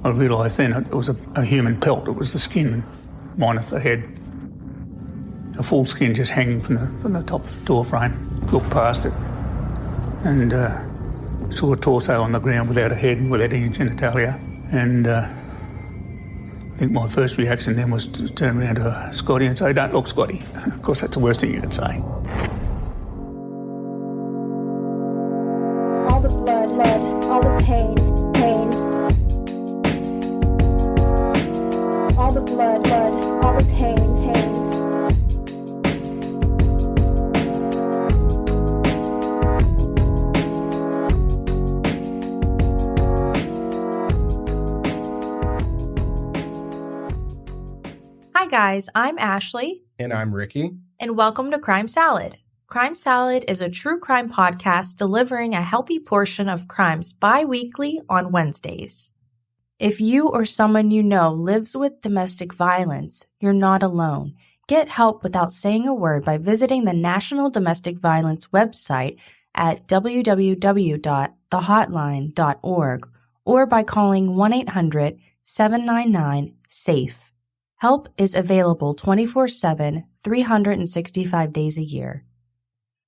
I realised then it was a human pelt. It was the skin minus the head. A full skin just hanging from the top of the door frame. Looked past it and saw a torso on the ground without a head and without any genitalia. And I think my first reaction then was to turn around to Scotty and say, "Don't look, Scotty." Of course, that's the worst thing you could say. All the blood, all the pain. All the blood, all the pain. Hi guys, I'm Ashley. And I'm Ricky. And welcome to Crime Salad. Crime Salad is a true crime podcast delivering a healthy portion of crimes bi-weekly on Wednesdays. If you or someone you know lives with domestic violence, you're not alone. Get help without saying a word by visiting the National Domestic Violence website at www.thehotline.org or by calling 1-800-799-SAFE. Help is available 24/7, 365 days a year.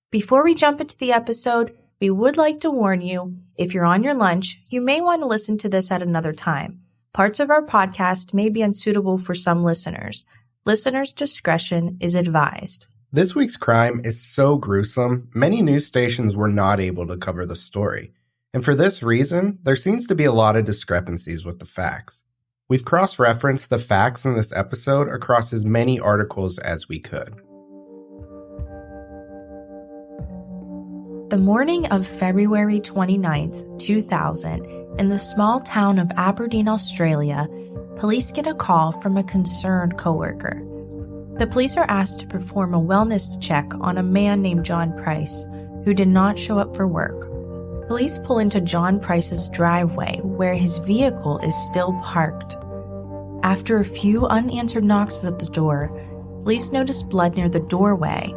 Before we jump into the episode, we would like to warn you, if you're on your lunch, you may want to listen to this at another time. Parts of our podcast may be unsuitable for some listeners. Listeners' discretion is advised. This week's crime is so gruesome, many news stations were not able to cover the story. And for this reason, there seems to be a lot of discrepancies with the facts. We've cross-referenced the facts in this episode across as many articles as we could. The morning of February 29th, 2000, in the small town of Aberdeen, Australia, police get a call from a concerned coworker. The police are asked to perform a wellness check on a man named John Price, who did not show up for work. Police pull into John Price's driveway, where his vehicle is still parked. After a few unanswered knocks at the door, police notice blood near the doorway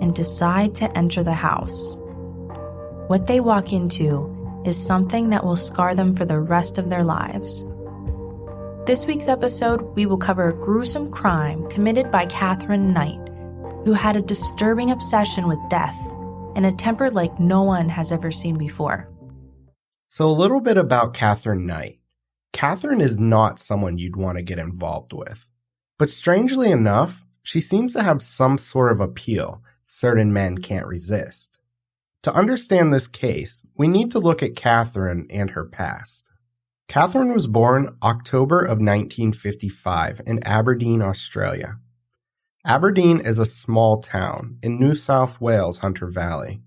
and decide to enter the house. What they walk into is something that will scar them for the rest of their lives. This week's episode, we will cover a gruesome crime committed by Katherine Knight, who had a disturbing obsession with death and a temper like no one has ever seen before. So a little bit about Katherine Knight. Katherine is not someone you'd want to get involved with. But strangely enough, she seems to have some sort of appeal certain men can't resist. To understand this case, we need to look at Katherine and her past. Katherine was born October of 1955 in Aberdeen, Australia. Aberdeen is a small town in New South Wales, Hunter Valley,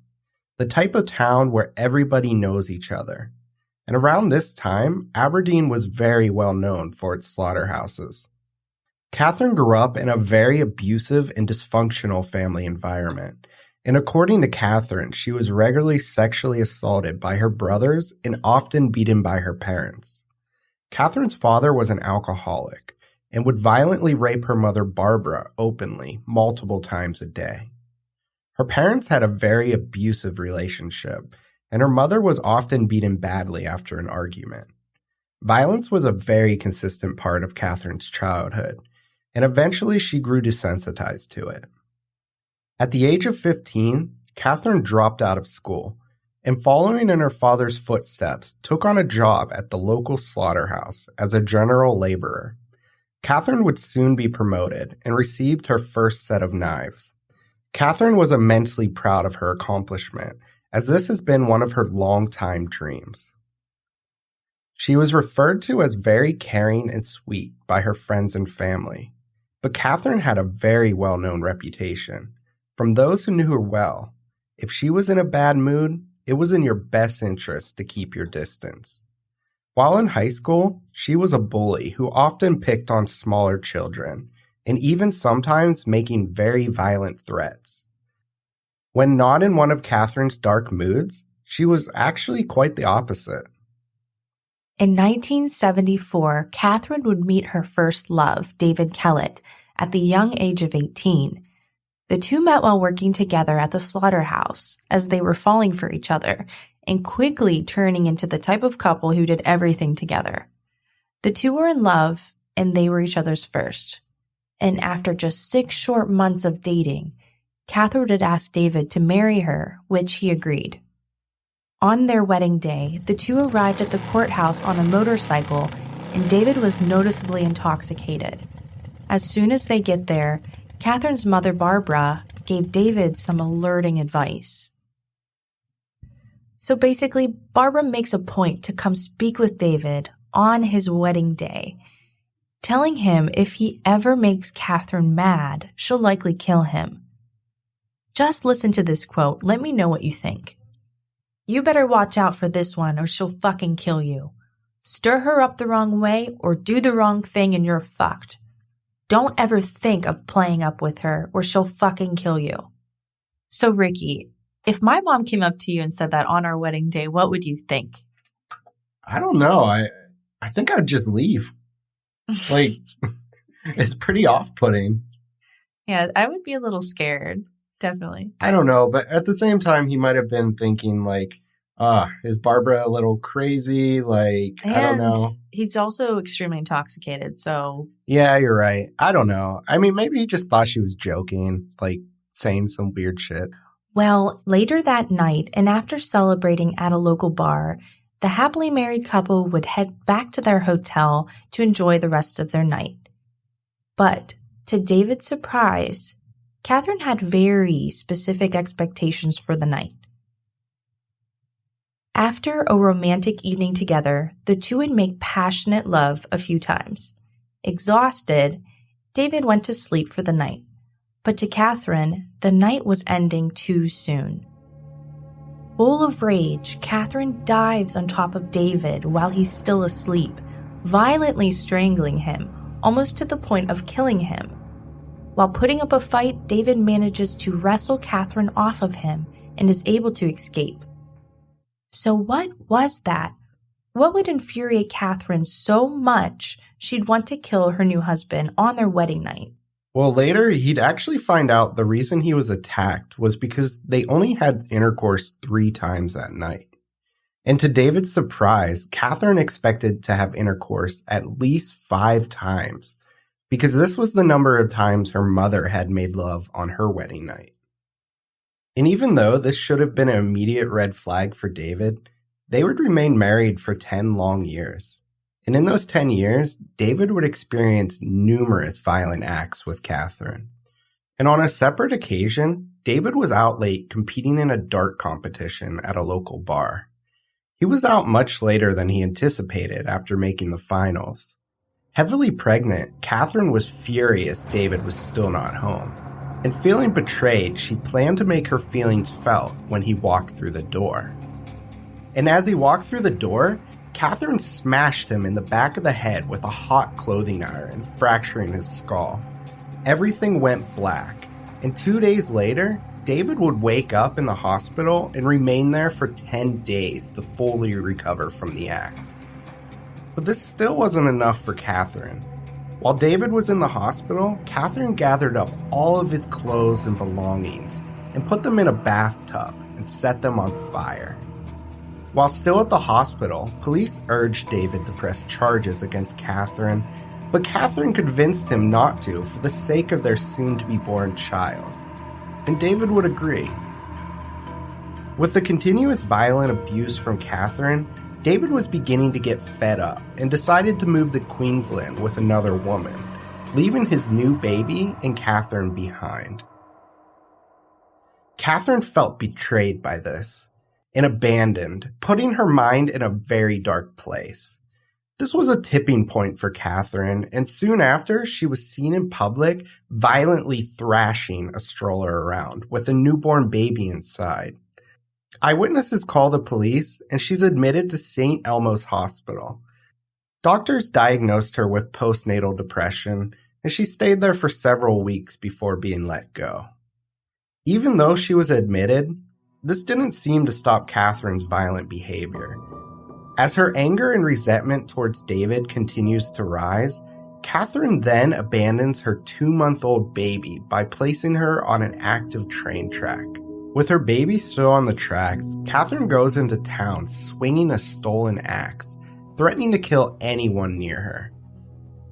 the type of town where everybody knows each other. And around this time, Aberdeen was very well known for its slaughterhouses. Katherine grew up in a very abusive and dysfunctional family environment. And according to Katherine, she was regularly sexually assaulted by her brothers and often beaten by her parents. Katherine's father was an alcoholic and would violently rape her mother Barbara openly multiple times a day. Her parents had a very abusive relationship, and her mother was often beaten badly after an argument. Violence was a very consistent part of Katherine's childhood, and eventually she grew desensitized to it. At the age of 15, Katherine dropped out of school and, following in her father's footsteps, took on a job at the local slaughterhouse as a general laborer. Katherine would soon be promoted and received her first set of knives. Katherine was immensely proud of her accomplishment, as this has been one of her long-time dreams. She was referred to as very caring and sweet by her friends and family, but Katherine had a very well-known reputation. From those who knew her well, if she was in a bad mood, it was in your best interest to keep your distance. While in high school, she was a bully who often picked on smaller children, and even sometimes making very violent threats. When not in one of Katherine's dark moods, she was actually quite the opposite. In 1974, Katherine would meet her first love, David Kellett, at the young age of 18. The two met while working together at the slaughterhouse, as they were falling for each other, and quickly turning into the type of couple who did everything together. The two were in love, and they were each other's first. And after just 6 short months of dating, Katherine had asked David to marry her, which he agreed. On their wedding day, the two arrived at the courthouse on a motorcycle, and David was noticeably intoxicated. As soon as they get there, Katherine's mother, Barbara, gave David some alerting advice. So basically, Barbara makes a point to come speak with David on his wedding day, telling him if he ever makes Katherine mad, she'll likely kill him. Just listen to this quote. Let me know what you think. "You better watch out for this one or she'll fucking kill you. Stir her up the wrong way or do the wrong thing and you're fucked. Don't ever think of playing up with her or she'll fucking kill you." So Ricky, if my mom came up to you and said that on our wedding day, what would you think? I don't know. I think I'd just leave. Like, it's pretty off-putting. Yeah, I would be a little scared. Definitely. I don't know, but at the same time, he might have been thinking like, is Barbara a little crazy? Like, And I don't know. He's also extremely intoxicated, so... Yeah, you're right. I don't know. I mean, maybe he just thought she was joking, like saying some weird shit. Well, later that night, and after celebrating at a local bar, the happily married couple would head back to their hotel to enjoy the rest of their night. But, to David's surprise, Katherine had very specific expectations for the night. After a romantic evening together, the two would make passionate love a few times. Exhausted, David went to sleep for the night. But to Katherine, the night was ending too soon. Full of rage, Katherine dives on top of David while he's still asleep, violently strangling him, almost to the point of killing him. While putting up a fight, David manages to wrestle Katherine off of him and is able to escape. So what was that? What would infuriate Katherine so much she'd want to kill her new husband on their wedding night? Well, later, he'd actually find out the reason he was attacked was because they only had intercourse 3 times that night. And to David's surprise, Katherine expected to have intercourse at least 5 times, because this was the number of times her mother had made love on her wedding night. And even though this should have been an immediate red flag for David, they would remain married for 10 long years. And in those 10 years, David would experience numerous violent acts with Katherine. And on a separate occasion, David was out late competing in a dart competition at a local bar. He was out much later than he anticipated after making the finals. Heavily pregnant, Katherine was furious David was still not home. And feeling betrayed, she planned to make her feelings felt when he walked through the door. And as he walked through the door, Katherine smashed him in the back of the head with a hot clothing iron, fracturing his skull. Everything went black, and 2 days later, David would wake up in the hospital and remain there for 10 days to fully recover from the act. But this still wasn't enough for Katherine. While David was in the hospital, Katherine gathered up all of his clothes and belongings and put them in a bathtub and set them on fire. While still at the hospital, police urged David to press charges against Katherine, but Katherine convinced him not to for the sake of their soon-to-be-born child. And David would agree. With the continuous violent abuse from Katherine, David was beginning to get fed up and decided to move to Queensland with another woman, leaving his new baby and Katherine behind. Katherine felt betrayed by this and abandoned, putting her mind in a very dark place. This was a tipping point for Katherine, and soon after, she was seen in public violently thrashing a stroller around with a newborn baby inside. Eyewitnesses call the police, and she's admitted to St. Elmo's Hospital. Doctors diagnosed her with postnatal depression, and she stayed there for several weeks before being let go. Even though she was admitted, this didn't seem to stop Katherine's violent behavior. As her anger and resentment towards David continues to rise, Katherine then abandons her 2-month-old baby by placing her on an active train track. With her baby still on the tracks, Katherine goes into town swinging a stolen axe, threatening to kill anyone near her.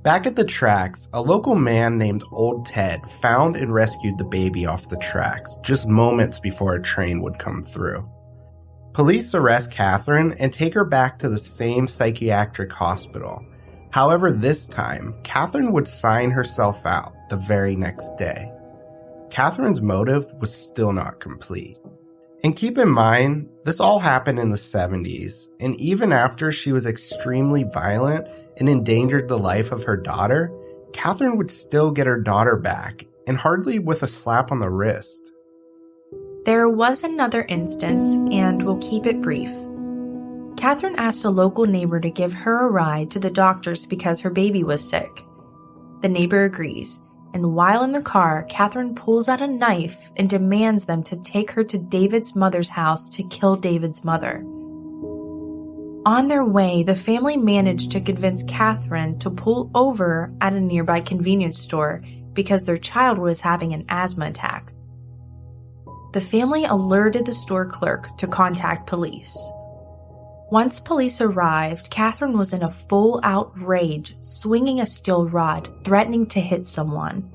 Back at the tracks, a local man named Old Ted found and rescued the baby off the tracks just moments before a train would come through. Police arrest Katherine and take her back to the same psychiatric hospital. However, this time, Katherine would sign herself out the very next day. Katherine's motive was still not complete. And keep in mind, this all happened in the 70s, and even after she was extremely violent and endangered the life of her daughter, Katherine would still get her daughter back, and hardly with a slap on the wrist. There was another instance, and we'll keep it brief. Katherine asked a local neighbor to give her a ride to the doctors because her baby was sick. The neighbor agrees, and while in the car, Katherine pulls out a knife and demands them to take her to David's mother's house to kill David's mother. On their way, the family managed to convince Katherine to pull over at a nearby convenience store because their child was having an asthma attack. The family alerted the store clerk to contact police. Once police arrived, Katherine was in a full-out rage, swinging a steel rod, threatening to hit someone.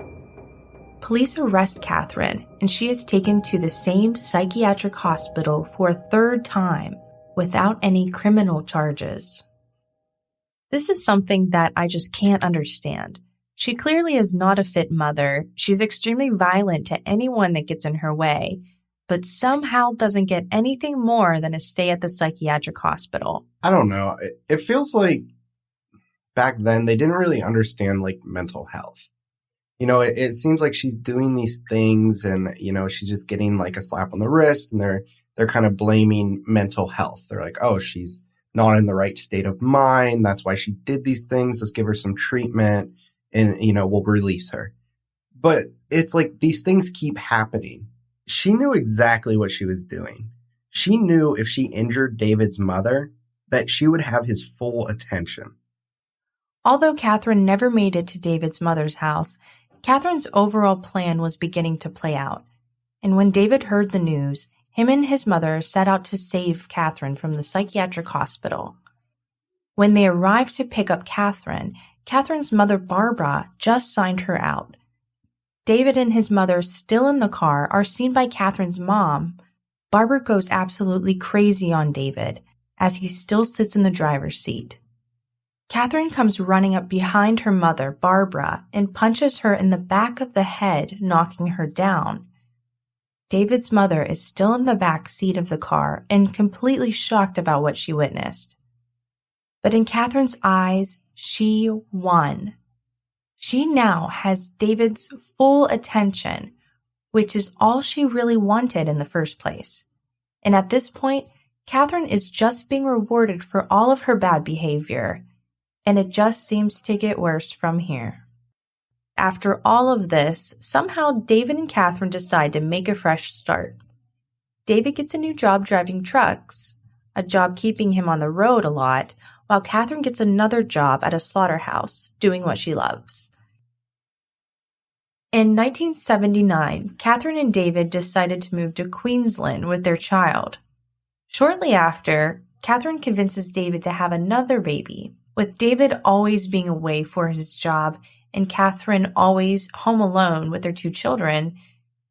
Police arrest Katherine, and she is taken to the same psychiatric hospital for a third time without any criminal charges. This is something that I just can't understand. She clearly is not a fit mother. She's extremely violent to anyone that gets in her way, but somehow doesn't get anything more than a stay at the psychiatric hospital. I don't know. It feels like back then they didn't really understand like mental health. You know, it seems like she's doing these things and, you know, she's just getting like a slap on the wrist and they're kind of blaming mental health. They're like, oh, she's not in the right state of mind. That's why she did these things. Let's give her some treatment and, you know, we'll release her. But it's like these things keep happening. She knew exactly what she was doing. She knew if she injured David's mother, that she would have his full attention. Although Katherine never made it to David's mother's house, Katherine's overall plan was beginning to play out. And when David heard the news, him and his mother set out to save Katherine from the psychiatric hospital. When they arrived to pick up Katherine, Katherine's mother, Barbara, just signed her out. David and his mother, still in the car, are seen by Katherine's mom. Barbara goes absolutely crazy on David as he still sits in the driver's seat. Katherine comes running up behind her mother, Barbara, and punches her in the back of the head, knocking her down. David's mother is still in the back seat of the car and completely shocked about what she witnessed. But in Katherine's eyes, she won. She now has David's full attention, which is all she really wanted in the first place. And at this point, Katherine is just being rewarded for all of her bad behavior, and it just seems to get worse from here. After all of this, somehow David and Katherine decide to make a fresh start. David gets a new job driving trucks, a job keeping him on the road a lot, while Katherine gets another job at a slaughterhouse, doing what she loves. In 1979, Katherine and David decided to move to Queensland with their child. Shortly after, Katherine convinces David to have another baby, with David always being away for his job and Katherine always home alone with their two children.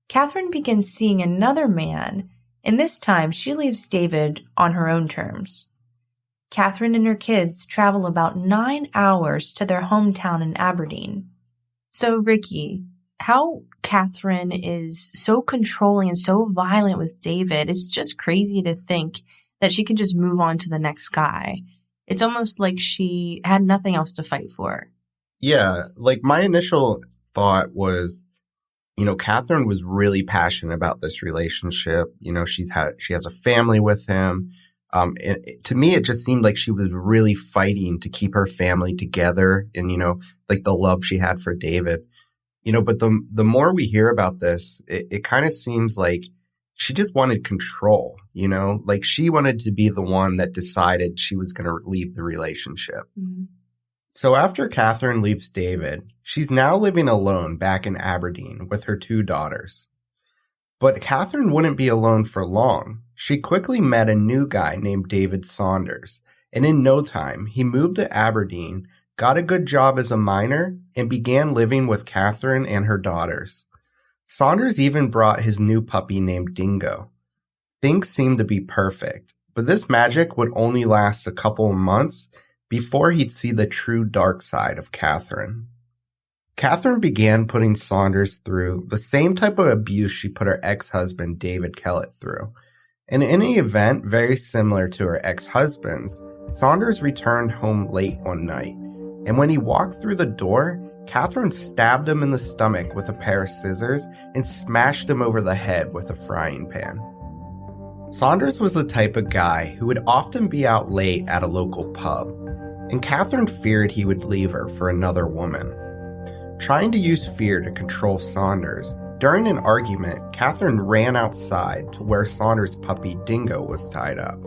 Katherine begins seeing another man, and this time she leaves David on her own terms. Katherine and her kids travel about 9 hours to their hometown in Aberdeen. So, Ricky, how Katherine is so controlling and so violent with David, it's just crazy to think that she could just move on to the next guy. It's almost like she had nothing else to fight for. Yeah, like my initial thought was, you know, Katherine was really passionate about this relationship. You know, she has a family with him. And to me, it just seemed like she was really fighting to keep her family together and, you know, like the love she had for David. You know, but the more we hear about this, it kind of seems like she just wanted control, you know, like she wanted to be the one that decided she was going to leave the relationship. Mm-hmm. So after Katherine leaves David, she's now living alone back in Aberdeen with her 2 daughters. But Katherine wouldn't be alone for long. She quickly met a new guy named David Saunders, and in no time, he moved to Aberdeen, got a good job as a miner, and began living with Katherine and her daughters. Saunders even brought his new puppy named Dingo. Things seemed to be perfect, but this magic would only last a couple of months before he'd see the true dark side of Katherine. Katherine began putting Saunders through the same type of abuse she put her ex-husband David Kellett through. And in an event very similar to her ex-husband's, Saunders returned home late one night, and when he walked through the door, Katherine stabbed him in the stomach with a pair of scissors and smashed him over the head with a frying pan. Saunders was the type of guy who would often be out late at a local pub, and Katherine feared he would leave her for another woman. Trying to use fear to control Saunders, during an argument, Katherine ran outside to where Saunders' puppy Dingo was tied up.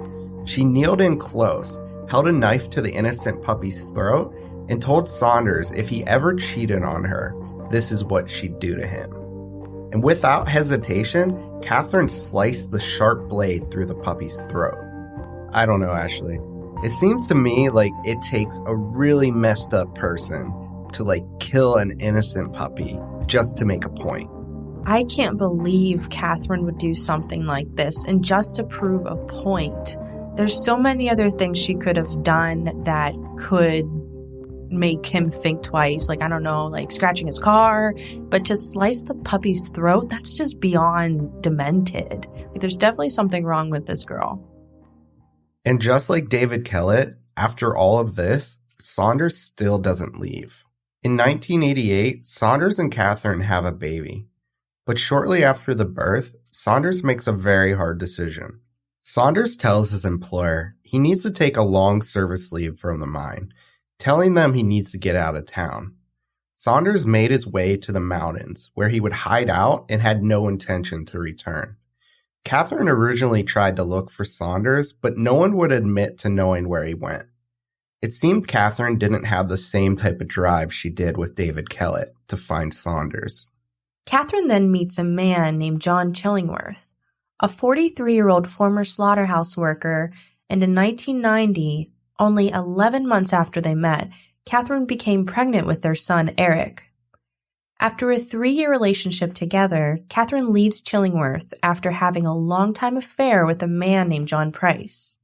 She kneeled in close, held a knife to the innocent puppy's throat, and told Saunders if he ever cheated on her, this is what she'd do to him. And without hesitation, Katherine sliced the sharp blade through the puppy's throat. I don't know, Ashley. It seems to me like it takes a really messed up person to kill an innocent puppy just to make a point. I can't believe Katherine would do something like this and just to prove a point. There's so many other things she could have done that could make him think twice, scratching his car, but to slice the puppy's throat, that's just beyond demented. There's definitely something wrong with this girl. And just like David Kellett, after all of this, Saunders still doesn't leave. In 1988, Saunders and Katherine have a baby. But shortly after the birth, Saunders makes a very hard decision. Saunders tells his employer he needs to take a long service leave from the mine, telling them he needs to get out of town. Saunders made his way to the mountains, where he would hide out and had no intention to return. Katherine originally tried to look for Saunders, but no one would admit to knowing where he went. It seemed Katherine didn't have the same type of drive she did with David Kellett to find Saunders. Katherine then meets a man named John Chillingworth, a 43-year-old former slaughterhouse worker, and in 1990, only 11 months after they met, Katherine became pregnant with their son, Eric. After a 3-year relationship together, Katherine leaves Chillingworth after having a long-time affair with a man named John Price.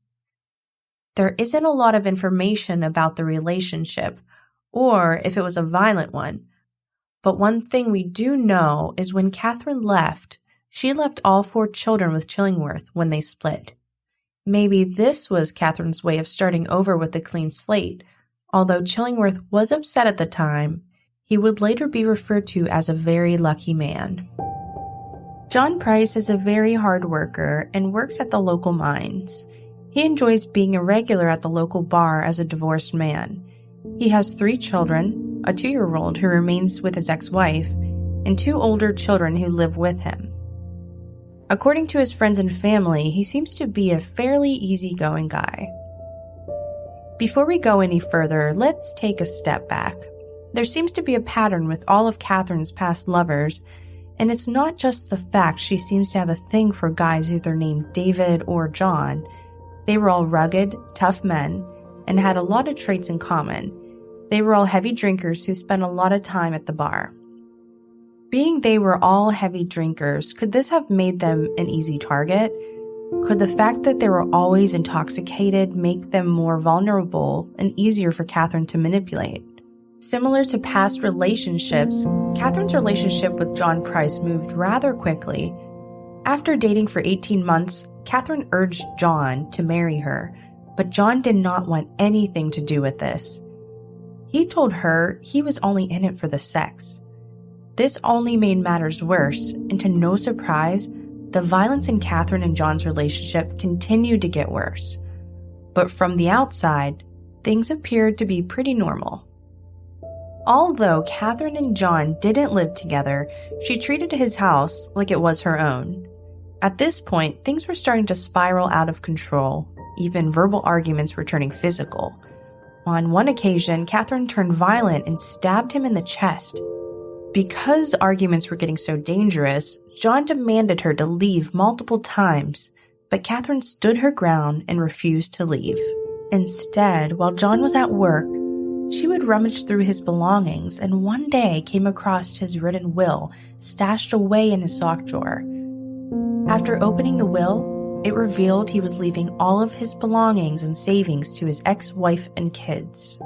There isn't a lot of information about the relationship, or if it was a violent one, but one thing we do know is when Katherine left, she left all 4 children with Chillingworth when they split. Maybe this was Katherine's way of starting over with a clean slate. Although Chillingworth was upset at the time, he would later be referred to as a very lucky man. John Price is a very hard worker and works at the local mines. He enjoys being a regular at the local bar as a divorced man. He has 3 children, a 2-year-old who remains with his ex-wife, and 2 older children who live with him. According to his friends and family, he seems to be a fairly easygoing guy. Before we go any further, let's take a step back. There seems to be a pattern with all of Katherine's past lovers, and it's not just the fact she seems to have a thing for guys either named David or John. They were all rugged, tough men, and had a lot of traits in common. They were all heavy drinkers who spent a lot of time at the bar. Being they were all heavy drinkers, could this have made them an easy target? Could the fact that they were always intoxicated make them more vulnerable and easier for Katherine to manipulate? Similar to past relationships, Katherine's relationship with John Price moved rather quickly. After dating for 18 months, Katherine urged John to marry her, but John did not want anything to do with this. He told her he was only in it for the sex. This only made matters worse, and to no surprise, the violence in Katherine and John's relationship continued to get worse. But from the outside, things appeared to be pretty normal. Although Katherine and John didn't live together, she treated his house like it was her own. At this point, things were starting to spiral out of control. Even verbal arguments were turning physical. On one occasion, Katherine turned violent and stabbed him in the chest. Because arguments were getting so dangerous, John demanded her to leave multiple times, but Katherine stood her ground and refused to leave. Instead, while John was at work, she would rummage through his belongings and one day came across his written will stashed away in his sock drawer. After opening the will, it revealed he was leaving all of his belongings and savings to his ex-wife and kids.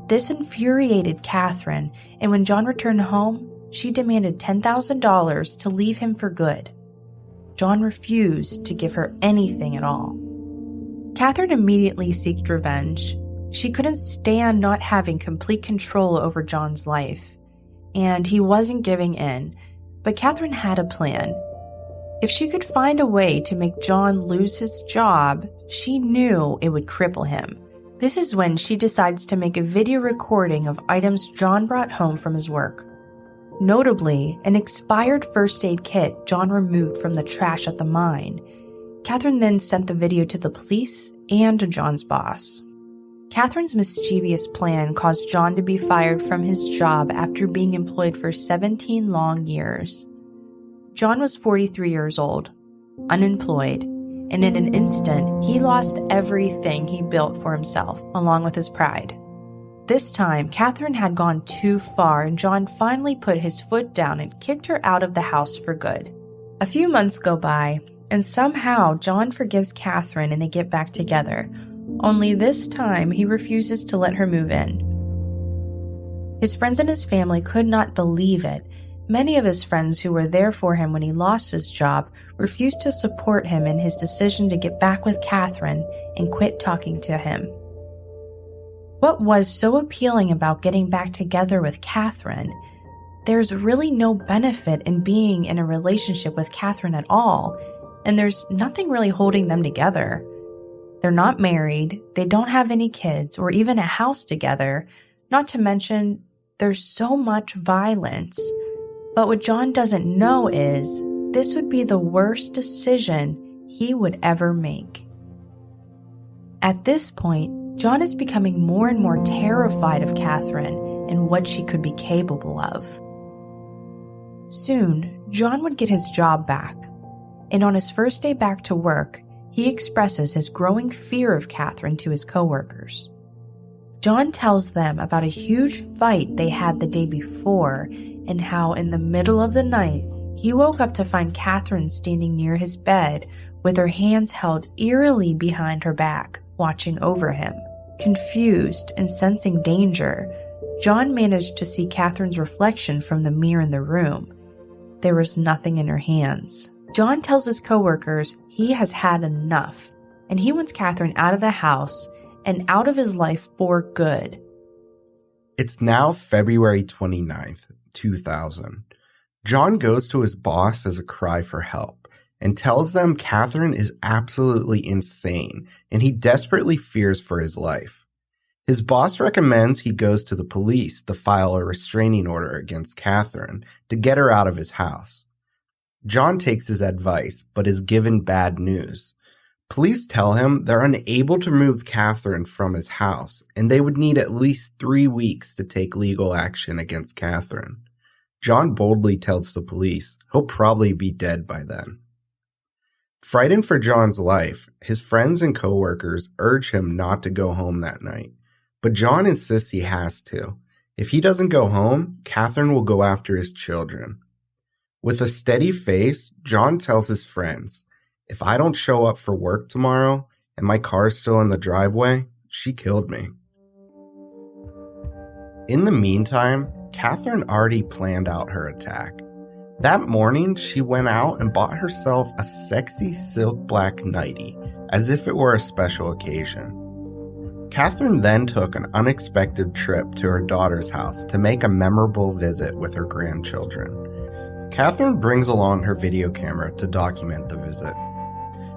This infuriated Katherine, and when John returned home, she demanded $10,000 to leave him for good. John refused to give her anything at all. Katherine immediately sought revenge. She couldn't stand not having complete control over John's life, and he wasn't giving in, but Katherine had a plan. If she could find a way to make John lose his job, she knew it would cripple him. This is when she decides to make a video recording of items John brought home from his work. Notably, an expired first aid kit John removed from the trash at the mine. Katherine then sent the video to the police and to John's boss. Katherine's mischievous plan caused John to be fired from his job after being employed for 17 long years. John was 43 years old, unemployed, and in an instant, he lost everything he built for himself, along with his pride. This time, Katherine had gone too far, and John finally put his foot down and kicked her out of the house for good. A few months go by, and somehow John forgives Katherine and they get back together. Only this time, he refuses to let her move in. His friends and his family could not believe it. Many of his friends who were there for him when he lost his job refused to support him in his decision to get back with Katherine and quit talking to him. What was so appealing about getting back together with Katherine? There's really no benefit in being in a relationship with Katherine at all, and there's nothing really holding them together. They're not married, they don't have any kids or even a house together, not to mention there's so much violence. But what John doesn't know is this would be the worst decision he would ever make. At this point, John is becoming more and more terrified of Katherine and what she could be capable of. Soon, John would get his job back, and on his first day back to work, he expresses his growing fear of Katherine to his coworkers. John tells them about a huge fight they had the day before and how in the middle of the night, he woke up to find Katherine standing near his bed with her hands held eerily behind her back, watching over him. Confused and sensing danger, John managed to see Katherine's reflection from the mirror in the room. There was nothing in her hands. John tells his coworkers he has had enough, and he wants Katherine out of the house and out of his life for good. It's now February 29th, 2000. John goes to his boss as a cry for help and tells them Katherine is absolutely insane and he desperately fears for his life. His boss recommends he goes to the police to file a restraining order against Katherine to get her out of his house. John takes his advice, but is given bad news. Police tell him they're unable to remove Katherine from his house, and they would need at least 3 weeks to take legal action against Katherine. John boldly tells the police he'll probably be dead by then. Frightened for John's life, his friends and coworkers urge him not to go home that night, but John insists he has to. If he doesn't go home, Katherine will go after his children. With a steady face, John tells his friends, "If I don't show up for work tomorrow and my car's still in the driveway, she killed me." In the meantime, Katherine already planned out her attack. That morning, she went out and bought herself a sexy silk black nightie, as if it were a special occasion. Katherine then took an unexpected trip to her daughter's house to make a memorable visit with her grandchildren. Katherine brings along her video camera to document the visit.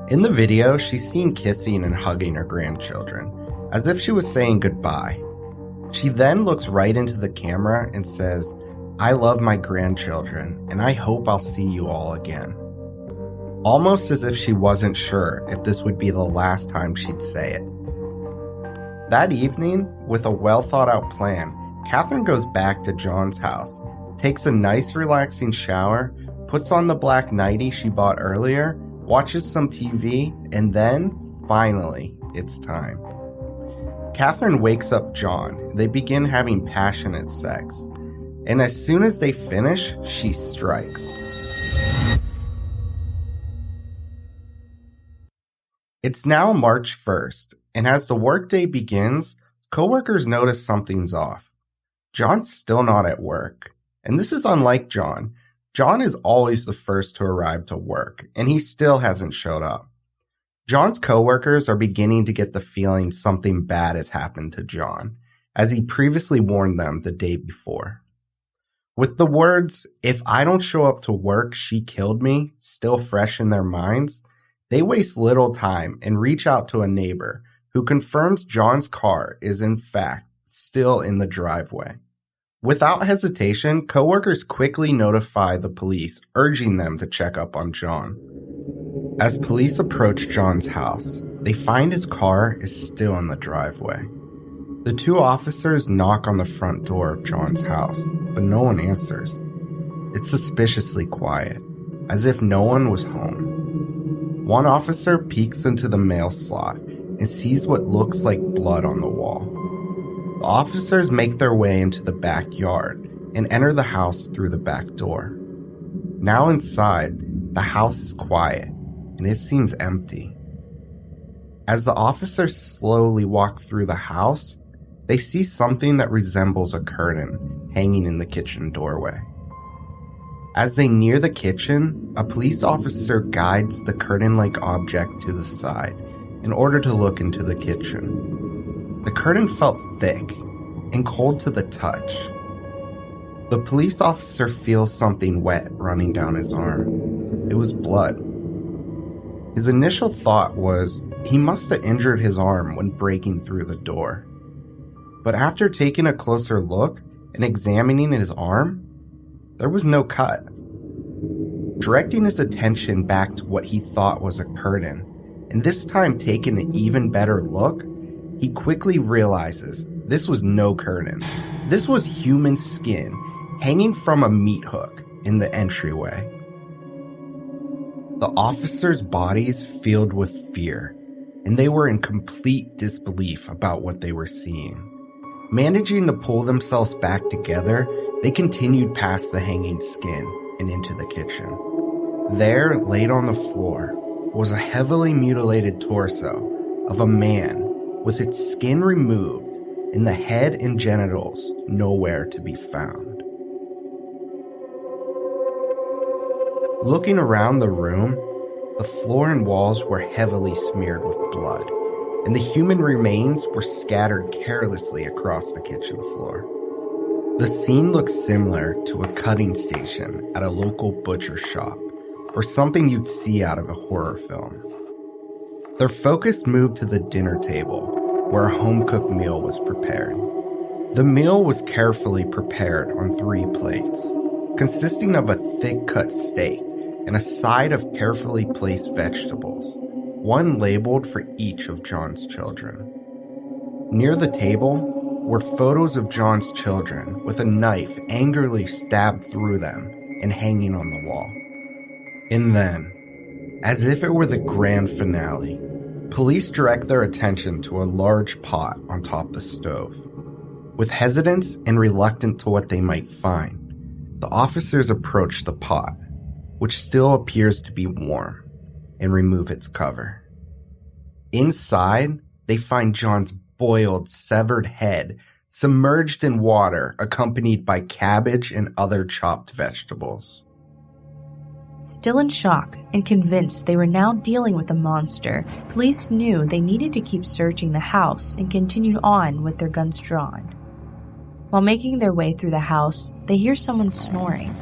In the video, she's seen kissing and hugging her grandchildren, as if she was saying goodbye. She then looks right into the camera and says, "I love my grandchildren, and I hope I'll see you all again." Almost as if she wasn't sure if this would be the last time she'd say it. That evening, with a well-thought-out plan, Katherine goes back to John's house, takes a nice relaxing shower, puts on the black nightie she bought earlier, watches some TV, and then, finally, it's time. Katherine wakes up John, and they begin having passionate sex. And as soon as they finish, she strikes. It's now March 1st, and as the workday begins, coworkers notice something's off. John's still not at work, and this is unlike John. John is always the first to arrive to work, and he still hasn't showed up. John's coworkers are beginning to get the feeling something bad has happened to John, as he previously warned them the day before. With the words, "If I don't show up to work, she killed me," still fresh in their minds, they waste little time and reach out to a neighbor who confirms John's car is in fact still in the driveway. Without hesitation, coworkers quickly notify the police, urging them to check up on John. As police approach John's house, they find his car is still in the driveway. The two officers knock on the front door of John's house, but no one answers. It's suspiciously quiet, as if no one was home. One officer peeks into the mail slot and sees what looks like blood on the wall. The officers make their way into the backyard and enter the house through the back door. Now inside, the house is quiet and it seems empty. As the officers slowly walk through the house, they see something that resembles a curtain hanging in the kitchen doorway. As they near the kitchen, a police officer guides the curtain-like object to the side in order to look into the kitchen. The curtain felt thick and cold to the touch. The police officer feels something wet running down his arm. It was blood. His initial thought was he must have injured his arm when breaking through the door. But after taking a closer look and examining his arm, there was no cut. Directing his attention back to what he thought was a curtain, and this time taking an even better look, he quickly realizes this was no curtain. This was human skin hanging from a meat hook in the entryway. The officers' bodies filled with fear, and they were in complete disbelief about what they were seeing. Managing to pull themselves back together, they continued past the hanging skin and into the kitchen. There, laid on the floor, was a heavily mutilated torso of a man with its skin removed and the head and genitals nowhere to be found. Looking around the room, the floor and walls were heavily smeared with blood, and the human remains were scattered carelessly across the kitchen floor. The scene looked similar to a cutting station at a local butcher shop, or something you'd see out of a horror film. Their focus moved to the dinner table, where a home-cooked meal was prepared. The meal was carefully prepared on 3 plates, consisting of a thick-cut steak and a side of carefully placed vegetables, one labeled for each of John's children. Near the table were photos of John's children with a knife angrily stabbed through them and hanging on the wall. And then, as if it were the grand finale, police direct their attention to a large pot on top of the stove. With hesitance and reluctant to what they might find, the officers approach the pot, which still appears to be warm, and remove its cover. Inside, they find John's boiled, severed head submerged in water, accompanied by cabbage and other chopped vegetables. Still in shock and convinced they were now dealing with a monster, police knew they needed to keep searching the house and continued on with their guns drawn. While making their way through the house, they hear someone snoring.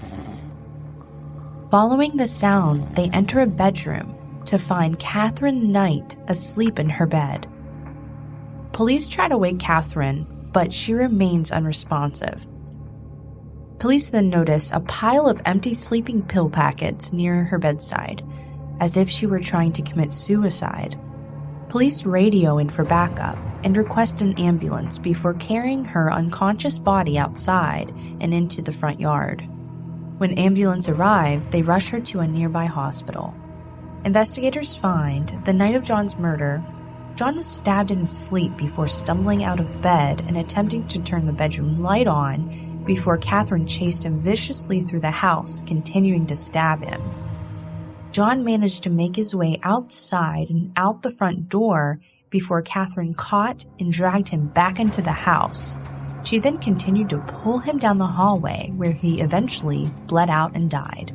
Following the sound, they enter a bedroom to find Katherine Knight asleep in her bed. Police try to wake Katherine, but she remains unresponsive. Police then notice a pile of empty sleeping pill packets near her bedside, as if she were trying to commit suicide. Police radio in for backup and request an ambulance before carrying her unconscious body outside and into the front yard. When ambulance arrive, they rush her to a nearby hospital. Investigators find the night of John's murder, John was stabbed in his sleep before stumbling out of bed and attempting to turn the bedroom light on before Katherine chased him viciously through the house, continuing to stab him. John managed to make his way outside and out the front door before Katherine caught and dragged him back into the house. She then continued to pull him down the hallway, where he eventually bled out and died.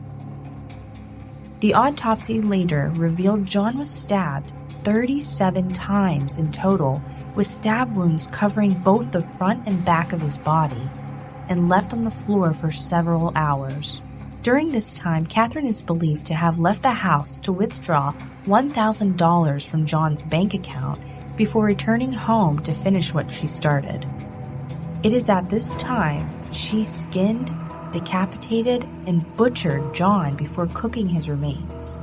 The autopsy later revealed John was stabbed 37 times in total, with stab wounds covering both the front and back of his body, and left on the floor for several hours. During this time, Katherine is believed to have left the house to withdraw $1,000 from John's bank account before returning home to finish what she started. It is at this time she skinned, decapitated, and butchered John before cooking his remains.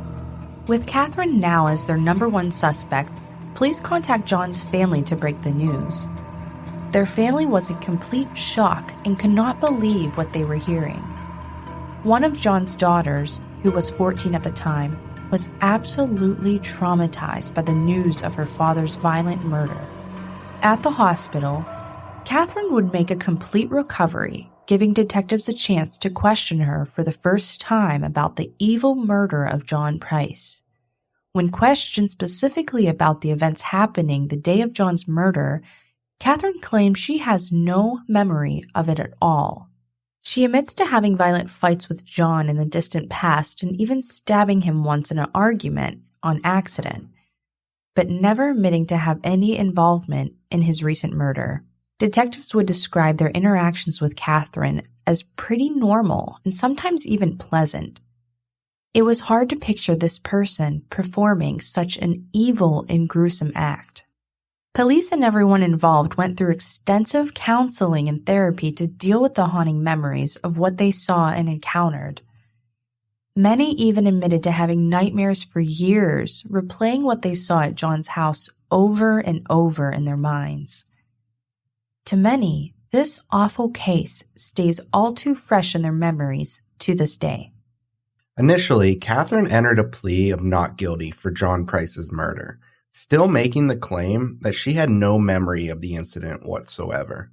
With Katherine now as their number one suspect, police contact John's family to break the news. Their family was in complete shock and could not believe what they were hearing. One of John's daughters, who was 14 at the time, was absolutely traumatized by the news of her father's violent murder. At the hospital, Katherine would make a complete recovery, giving detectives a chance to question her for the first time about the evil murder of John Price. When questioned specifically about the events happening the day of John's murder, Katherine claims she has no memory of it at all. She admits to having violent fights with John in the distant past and even stabbing him once in an argument on accident, but never admitting to have any involvement in his recent murder. Detectives would describe their interactions with Katherine as pretty normal and sometimes even pleasant. It was hard to picture this person performing such an evil and gruesome act. Police and everyone involved went through extensive counseling and therapy to deal with the haunting memories of what they saw and encountered. Many even admitted to having nightmares for years, replaying what they saw at John's house over and over in their minds. To many, this awful case stays all too fresh in their memories to this day. Initially, Katherine entered a plea of not guilty for John Price's murder, still making the claim that she had no memory of the incident whatsoever.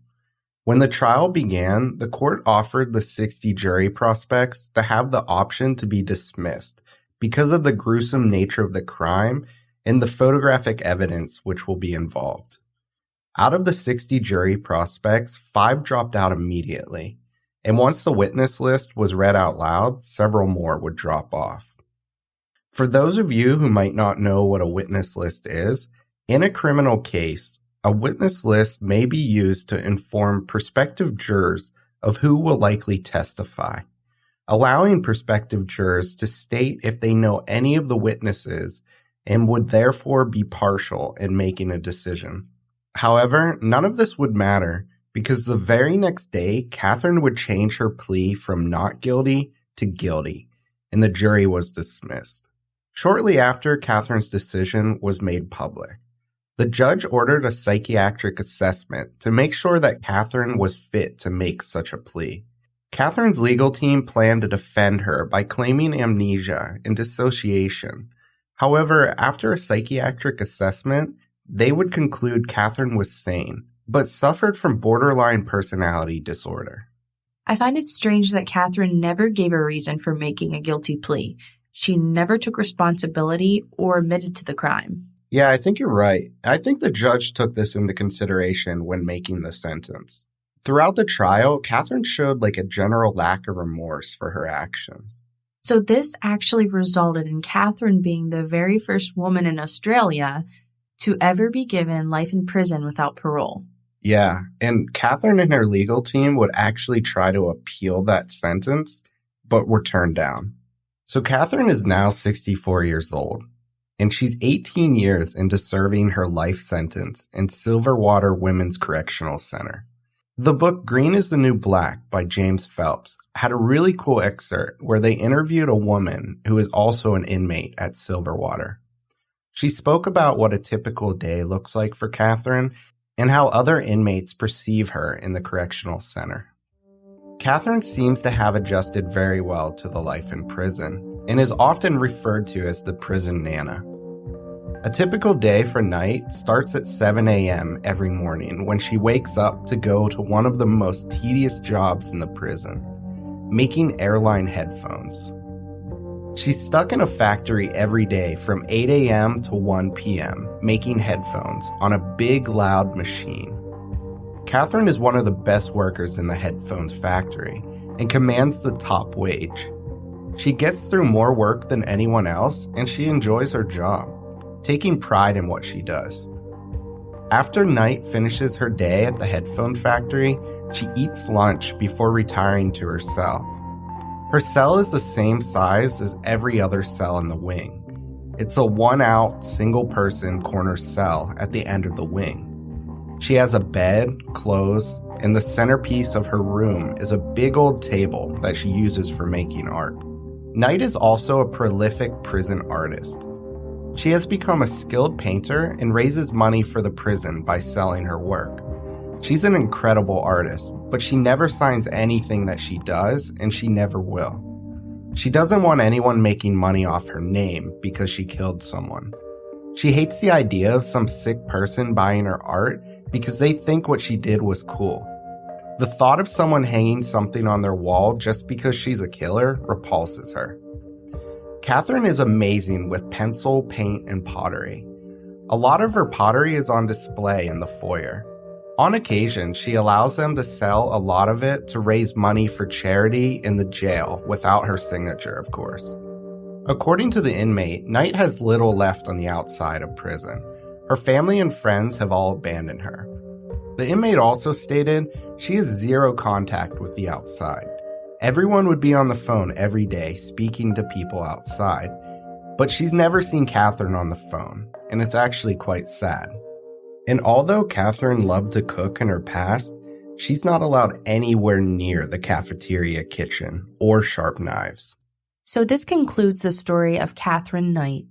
When the trial began, the court offered the 60 jury prospects to have the option to be dismissed because of the gruesome nature of the crime and the photographic evidence which will be involved. Out of the 60 jury prospects, 5 dropped out immediately, and once the witness list was read out loud, several more would drop off. For those of you who might not know what a witness list is, in a criminal case, a witness list may be used to inform prospective jurors of who will likely testify, allowing prospective jurors to state if they know any of the witnesses and would therefore be partial in making a decision. However, none of this would matter because the very next day, Katherine would change her plea from not guilty to guilty, and the jury was dismissed. Shortly after Katherine's decision was made public, the judge ordered a psychiatric assessment to make sure that Katherine was fit to make such a plea. Katherine's legal team planned to defend her by claiming amnesia and dissociation. However, after a psychiatric assessment, they would conclude Katherine was sane, but suffered from borderline personality disorder. I find it strange that Katherine never gave a reason for making a guilty plea. She never took responsibility or admitted to the crime. Yeah, I think you're right. I think the judge took this into consideration when making the sentence. Throughout the trial, Katherine showed a general lack of remorse for her actions. So this actually resulted in Katherine being the very first woman in Australia to ever be given life in prison without parole. Yeah, and Katherine and her legal team would actually try to appeal that sentence, but were turned down. So Katherine is now 64 years old, and she's 18 years into serving her life sentence in Silverwater Women's Correctional Center. The book Green is the New Black by James Phelps had a really cool excerpt where they interviewed a woman who is also an inmate at Silverwater. She spoke about what a typical day looks like for Katherine and how other inmates perceive her in the correctional center. Katherine seems to have adjusted very well to the life in prison and is often referred to as the prison Nana. A typical day for Knight starts at 7 a.m. every morning when she wakes up to go to one of the most tedious jobs in the prison, making airline headphones. She's stuck in a factory every day from 8 a.m. to 1 p.m., making headphones on a big, loud machine. Katherine is one of the best workers in the headphones factory and commands the top wage. She gets through more work than anyone else, and she enjoys her job, taking pride in what she does. After Knight finishes her day at the headphone factory, she eats lunch before retiring to her cell. Her cell is the same size as every other cell in the wing. It's a one-out, single-person corner cell at the end of the wing. She has a bed, clothes, and the centerpiece of her room is a big old table that she uses for making art. Knight is also a prolific prison artist. She has become a skilled painter and raises money for the prison by selling her work. She's an incredible artist, but she never signs anything that she does, and she never will. She doesn't want anyone making money off her name because she killed someone. She hates the idea of some sick person buying her art because they think what she did was cool. The thought of someone hanging something on their wall just because she's a killer repulses her. Katherine is amazing with pencil, paint, and pottery. A lot of her pottery is on display in the foyer. On occasion, she allows them to sell a lot of it to raise money for charity in the jail without her signature, of course. According to the inmate, Knight has little left on the outside of prison. Her family and friends have all abandoned her. The inmate also stated she has zero contact with the outside. Everyone would be on the phone every day speaking to people outside, but she's never seen Katherine on the phone, and it's actually quite sad. And although Katherine loved to cook in her past, she's not allowed anywhere near the cafeteria kitchen or sharp knives. So this concludes the story of Katherine Knight.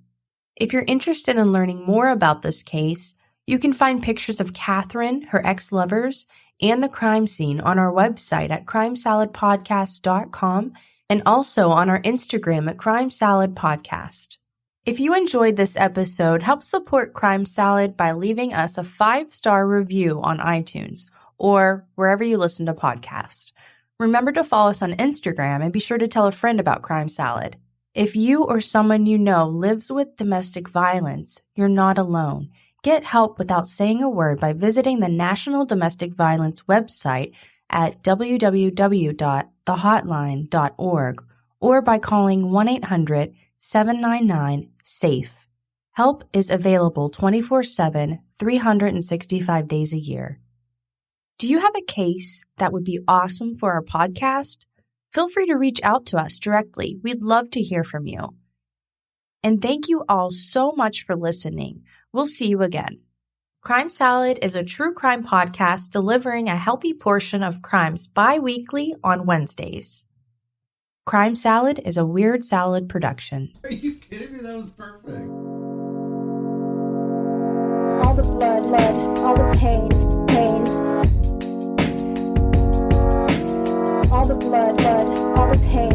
If you're interested in learning more about this case, you can find pictures of Katherine, her ex-lovers, and the crime scene on our website at crimesaladpodcast.com and also on our Instagram at crimesaladpodcast. If you enjoyed this episode, help support Crime Salad by leaving us a 5-star review on iTunes or wherever you listen to podcasts. Remember to follow us on Instagram and be sure to tell a friend about Crime Salad. If you or someone you know lives with domestic violence, you're not alone. Get help without saying a word by visiting the National Domestic Violence website at www.thehotline.org or by calling 1-800-799-SAFE. Help is available 24/7, 365 days a year. Do you have a case that would be awesome for our podcast? Feel free to reach out to us directly. We'd love to hear from you. And thank you all so much for listening. We'll see you again. Crime Salad is a true crime podcast delivering a healthy portion of crimes bi-weekly on Wednesdays. Crime Salad is a Weird Salad production. Are you kidding me? That was perfect. All the blood, all the pain. All the blood, all the pain.